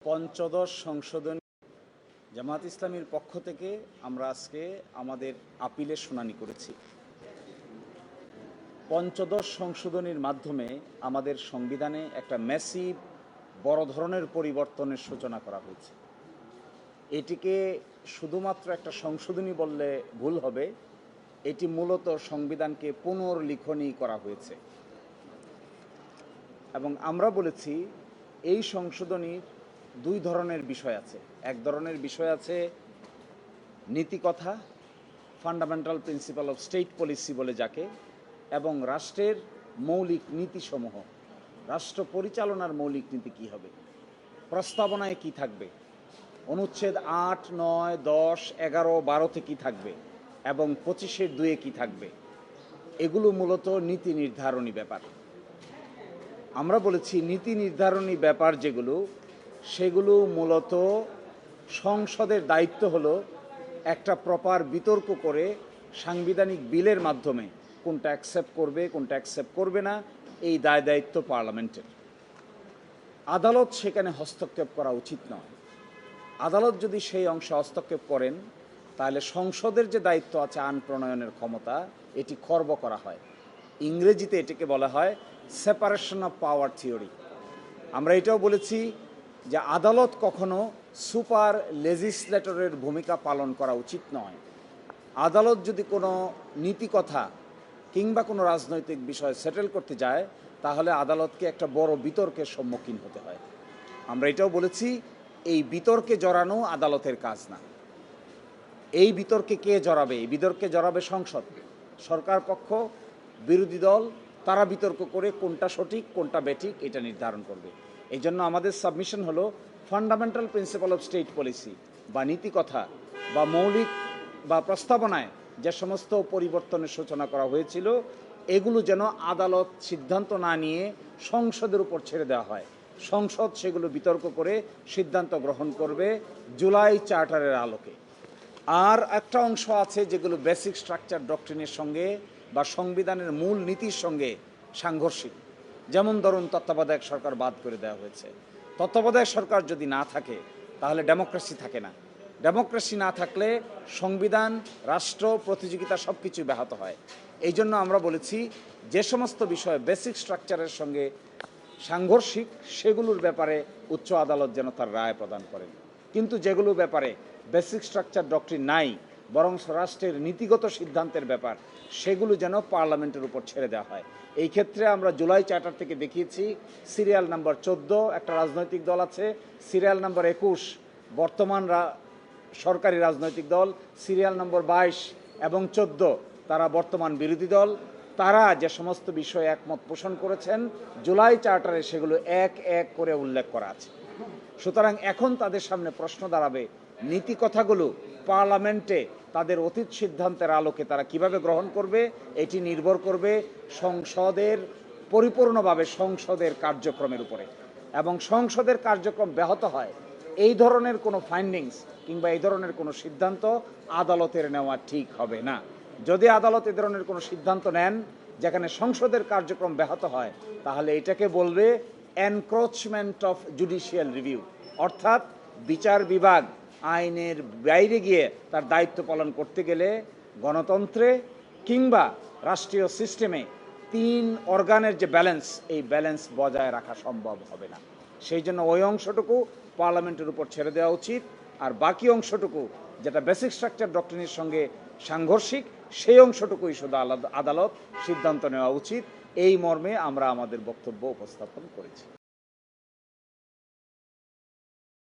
পঞ্চদশ সংশোধনী জামায়াত ইসলামীর পক্ষ থেকে আমরা আজকে আমাদের আপিলের শুনানি করেছি। পঞ্চদশ সংশোধনীর মাধ্যমে আমাদের সংবিধানে একটা ম্যাসিভ বড় ধরনের পরিবর্তনের সূচনা করা হয়েছে। এটিকে শুধুমাত্র একটা সংশোধনী বললে ভুল হবে, এটি মূলত সংবিধানকে পুনর্লিখনী করা হয়েছে। এবং আমরা বলেছি এই সংশোধনীর দুই ধরনের বিষয় আছে। এক ধরনের বিষয় আছে নীতিকথা, fundamental principle of state policy বলে যাকে, এবং রাষ্ট্রের মৌলিক নীতিসমূহ, রাষ্ট্র পরিচালনার মৌলিক নীতি কী হবে, প্রস্তাবনায় কি থাকবে, অনুচ্ছেদ 8, 9, 10, 11, 12-তে কী থাকবে এবং 25-2-এ কী থাকবে। এগুলো মূলত নীতি নির্ধারণী ব্যাপার। আমরা বলেছি নীতি নির্ধারণী ব্যাপার যেগুলো, সেগুলো মূলত সংসদের দায়িত্ব হলো একটা প্রপার বিতর্ক করে সাংবিধানিক বিলের মাধ্যমে কোনটা অ্যাকসেপ্ট করবে কোনটা অ্যাকসেপ্ট করবে না, এই দায় দায়িত্ব পার্লামেন্টের। আদালত সেখানে হস্তক্ষেপ করা উচিত নয়। আদালত যদি সেই অংশে হস্তক্ষেপ করেন তাহলে সংসদের যে দায়িত্ব আছে আইন প্রণয়নের ক্ষমতা, এটি খর্ব করা হয়। ইংরেজিতে এটিকে বলা হয় সেপারেশন অফ পাওয়ার থিওরি। আমরা এটাও বলেছি যে আদালত কখনো সুপার লেজিসলেটরের ভূমিকা পালন করা উচিত নয়। আদালত যদি কোনো নীতিকথা কিংবা কোনো রাজনৈতিক বিষয় সেটেল করতে যায় তাহলে আদালতকে একটা বড় বিতর্কের সম্মুখীন হতে হয়। আমরা এটাও বলেছি এই বিতর্কে জড়ানো আদালতের কাজ না। এই বিতর্কে কে জড়াবে? এই বিতর্কে জড়াবে সংসদ, সরকার পক্ষ, বিরোধী দল, তারা বিতর্ক করে কোনটা সঠিক কোনটা বেঠিক এটা নির্ধারণ করবে। এই জন্য আমাদের সাবমিশন হলো fundamental principle of state policy বা নীতিকথা বা মৌলিক বা প্রস্তাবনায় যে সমস্ত পরিবর্তনের সূচনা করা হয়েছিল, এগুলো যেন আদালত সিদ্ধান্ত না নিয়ে সংসদের উপর ছেড়ে দেওয়া হয়। সংসদ সেগুলো বিতর্ক করে সিদ্ধান্ত গ্রহণ করবে জুলাই চার্টারের আলোকে। আর একটা অংশ আছে যেগুলো বেসিক স্ট্রাকচার ডক্ট্রিনের সঙ্গে বা সংবিধানের মূল নীতির সঙ্গে সাংঘর্ষিক। যেমন ধরুন তত্ত্বাবধায়ক সরকার বাদ করে দেওয়া হয়েছে। তত্ত্বাবধায়ক সরকার যদি না থাকে তাহলে ডেমোক্রেসি থাকে না। ডেমোক্রেসি না থাকলে সংবিধান, রাষ্ট্র, প্রতিযোগিতা সব কিছু ব্যাহত হয়। এই জন্য আমরা বলেছি যে সমস্ত বিষয় বেসিক স্ট্রাকচারের সঙ্গে সাংঘর্ষিক সেগুলোর ব্যাপারে উচ্চ আদালত যেন তার রায় প্রদান করেন। কিন্তু যেগুলো ব্যাপারে বেসিক স্ট্রাকচার ডক্ট্রিন নাই, বরং রাষ্ট্রের নীতিগত সিদ্ধান্তের ব্যাপার, সেগুলো যেন পার্লামেন্টের উপর ছেড়ে দেওয়া হয়। এই ক্ষেত্রে আমরা জুলাই চার্টার থেকে দেখিয়েছি সিরিয়াল নাম্বার 14 একটা রাজনৈতিক দল আছে, সিরিয়াল নাম্বার 21 বর্তমান সরকারি রাজনৈতিক দল, সিরিয়াল নম্বর 22 এবং 14 তারা বর্তমান বিরোধী দল। তারা যে সমস্ত বিষয়ে একমত পোষণ করেছেন জুলাই চার্টারে সেগুলো এক এক করে উল্লেখ করা আছে। সুতরাং এখন তাদের সামনে প্রশ্ন দাঁড়াবে নীতি কথাগুলো পার্লামেন্টে তাদের অতীত সিদ্ধান্তের আলোকে তারা কিভাবে গ্রহণ করবে। এটি নির্ভর করবে সংসদের পরিপূর্ণভাবে সংসদের কার্যক্রমের উপরে। এবং সংসদের কার্যক্রম ব্যাহত হয় এই ধরনের কোনো ফাইন্ডিংস কিংবা এই ধরনের কোনো সিদ্ধান্ত আদালতের নেওয়া ঠিক হবে না। যদি আদালত এ ধরনের কোনো সিদ্ধান্ত নেন যেখানে সংসদের কার্যক্রম ব্যাহত হয়, তাহলে এটাকে বলবে এনক্রোচমেন্ট অফ জুডিশিয়াল রিভিউ, অর্থাৎ বিচার বিভাগ আইনের বাইরে গিয়ে তার দায়িত্ব পালন করতে গেলে গণতন্ত্রে কিংবা রাষ্ট্রীয় সিস্টেমে 3 অর্গানের যে ব্যালেন্স, এই ব্যালেন্স বজায় রাখা সম্ভব হবে না। সেই জন্য ওই অংশটুকু পার্লামেন্টের উপর ছেড়ে দেওয়া উচিত, আর বাকি অংশটুকু যেটা বেসিক স্ট্রাকচার ডক্ট্রিনের সঙ্গে সাংঘর্ষিক, সেই অংশটুকুই শুধু আদালত সিদ্ধান্ত নেওয়া উচিত। এই মর্মে আমরা আমাদের বক্তব্য উপস্থাপন করেছি।